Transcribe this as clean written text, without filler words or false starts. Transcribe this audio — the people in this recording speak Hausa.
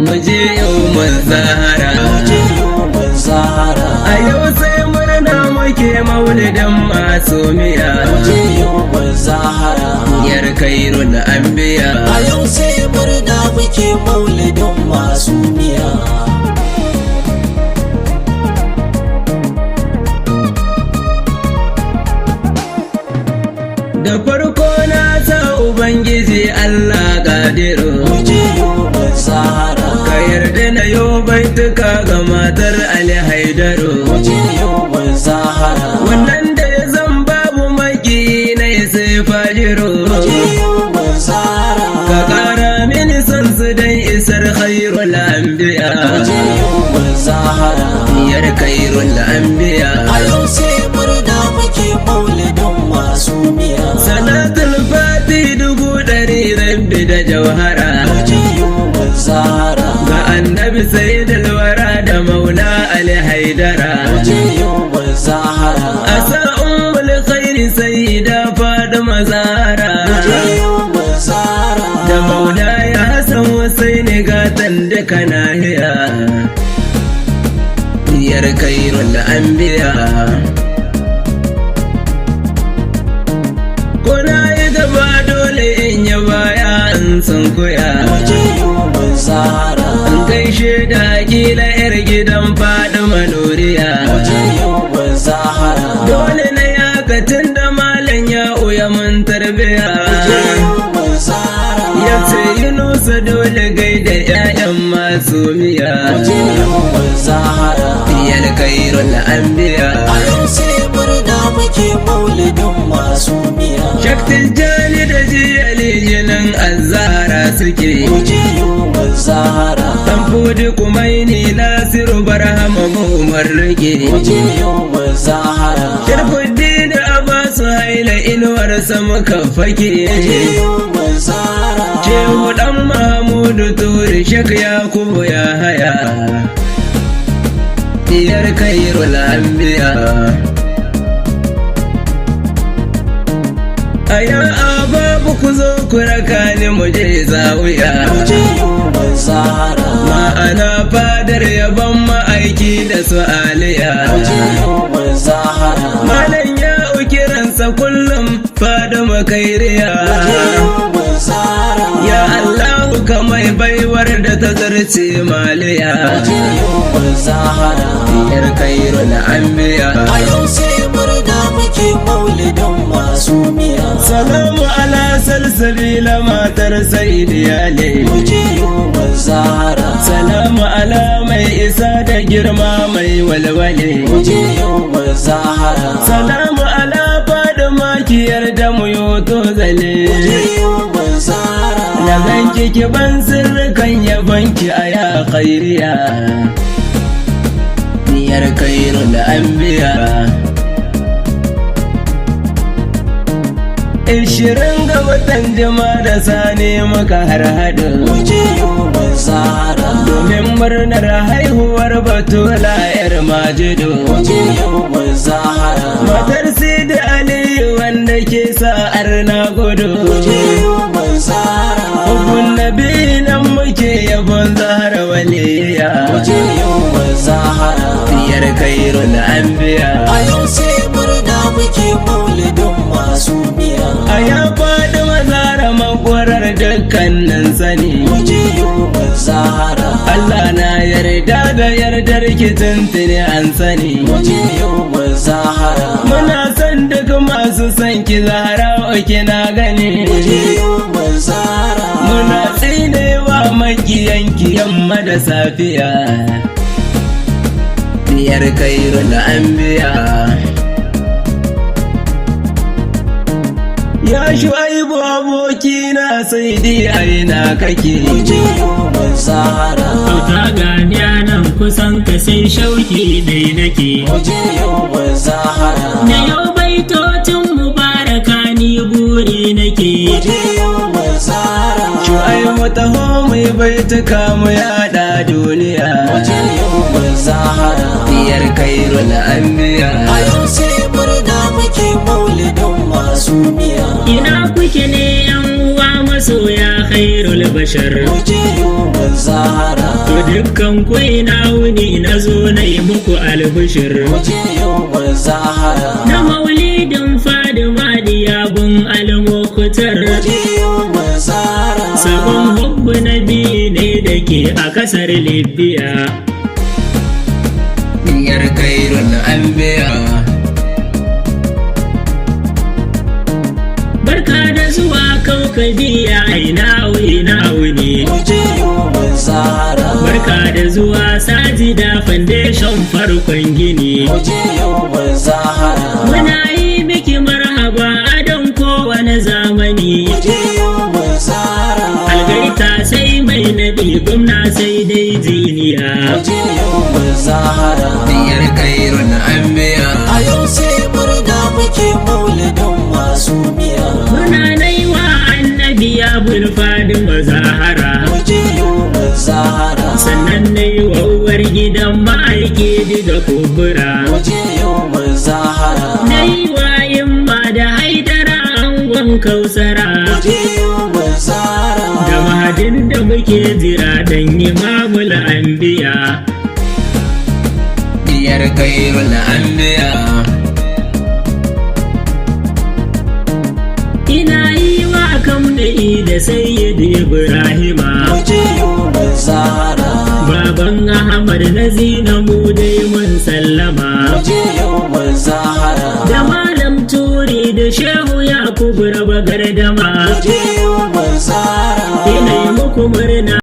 Muje yau mun zahara, a yau sai murna muke maulidin masumiya. Yar kairul anbiya, a yau sai murna muke maulidin masumiya. Da farko na sa Ubangiji Allah Kadiru, Muje yau zahara, ka yarda na yo baituka ga matar Ali Haidaru. muje yau zahara, Wannan da ya zan babu maki na ya sai fajiru. muje yau zahara, Ka ƙara mini son su dan isar khairul anbiya. muje yau zahara. Yar khairul anbiya. A yau sai murna muke maulidin masumiya. Salatul fati 100 rabbi da jauhara. Muje yau zahara, Ga annabi sayyidul wara da maula Ali Haidara. muje yau zahara, Asa ummul khairi sayyida Fatima Zahra. muje yau zahara, Da maula ya Hassan Husaini gatan duka nahiya. Yar khairul anbiya. Kuna yi gaba dole in yi baya in sun kuya. muje yau zahara, An gaishe da kila yar gidan Fadima Nuriya. muje yau zahara, Dole na yakatin da malam ya uya mun tarbiya. muje yau zahara, Ya ce Yunusa dole gaida 'ya'yan masumiya. muje yau zahara. Yar khairul anbiya. A yau sai murna muke maulidin masumiya. Shaktil jani da jiyali jinin azara suke. Muje yau zahara, Dan fudi kumaini Nasiru Barhama Umar rike. muje yau zahara, Sharfuddin Abasu haila inuwar muka fake. muje yau zahara, Shehu dan Mahmudu Turi Shek Yakubu ya haya. Diyar khairul anbiya. Aya ababu ku zo ku raka ni mu je zawiya. muje yau zahara, Ma'ana fadar yaban ma'aiki da su aliya. muje yau zahara, Malam ya kiransa kullum Fadima kairiya. muje yau zahara, Ya Allahu ka mai baiwar da ta zarce maliya. muje yau zahara. Yar khairul anbiya. A yau sai murna muke maulidin masumiya. Salamu ala salsabila matar Sayyidi Ali. Muje yau zahara, Salamu ala mai isa da girma mai walwale. muje yau zahara, Salamu ala Fadima ki yarda mu yoto zale. muje yau zahara, Na ganki ki ban sirrikan yabanki a ya khairiya. Yar khairul anbiya. 20 ga watan da sani muka harhaɗu. muje yau zahara, Domin murnar haihuwar Batula 'yar Majidu. muje yau zahara, Matar Sidi Aliyu wanda ke sa'ar na gudu. muje yau zahara, Hukun nabi nan muke yabon Zahra waliya. muje yau zahara. Yar khairul anbiya. A yau sai murna muke maulidin masumiya. A ya faɗi mazara makwarar dukkanin sani. Muje yau zahara, Allah na yarda da yardar ki tuntuni an sani. muje yau zahara, Muna son duk masu son ki Zahra kina gani. muje yau zahara, Muna tsinewa makiyanki yamma da safiya. Yar khairul anbiya. Ya Shu'aibu abokina sai dai aina kake. muje yau zahara, Ta gani nan kusan ka sai shauki dai nake. muje yau zahara, Da yau baitocin mubaraka ni buri nake. muje yau zahara, Shu'aibu mu taho mai baituka mu yada duniya. Waje yau Zahara. Diyar kairul anbiya. A yau sai murna muke maulidin masumiya. Ina kuke ne yan uwa masoya khairul bashar. Waje yau Zahara. To dukkan ku ina wuni na zo na yi muku albishir. Waje yau Zahara. Na maulidin Fadima diyabun almukutar. Waje yau Zahara. Sabon hubbu nabi ne da ke a kasar Libya. Diyar kairul anbiya. Barka da zuwa kaukabiya ina wuni. Waje yau Zahara. Barka da zuwa Sajida Foundation farkon gini. Waje yau Zahara. Muna yi miki marhaba a don kowane zamani. Waje yau Zahara. Algaita sai mai naɗi gwamna sai dai jiniya. Waje yau Zahara. Diyar kairul anbiya. A yau sai murna muke maulidin masumiya. Muna naiwa annabi ya bulfadin Zahara. Waje yau Zahara. Sannan na yi wa uwar gidan ma'aiki diga kubura. Waje yau Zahara. Na yi wa yamma da haidara angon kausara. Waje yau Zahara. Da mahadin da muke jira don imamul anbiya. Diyar kairul anbiya. Ina yi wa kamdai da sayyid Ibrahima. Waje yau Zahara. Baban Ahmad na zinamu dai mun sallama. Waje yau Zahara. Da malam turi da shehu Yakubu raba gardama. Waje yau Zahara. Ina yi muku murna.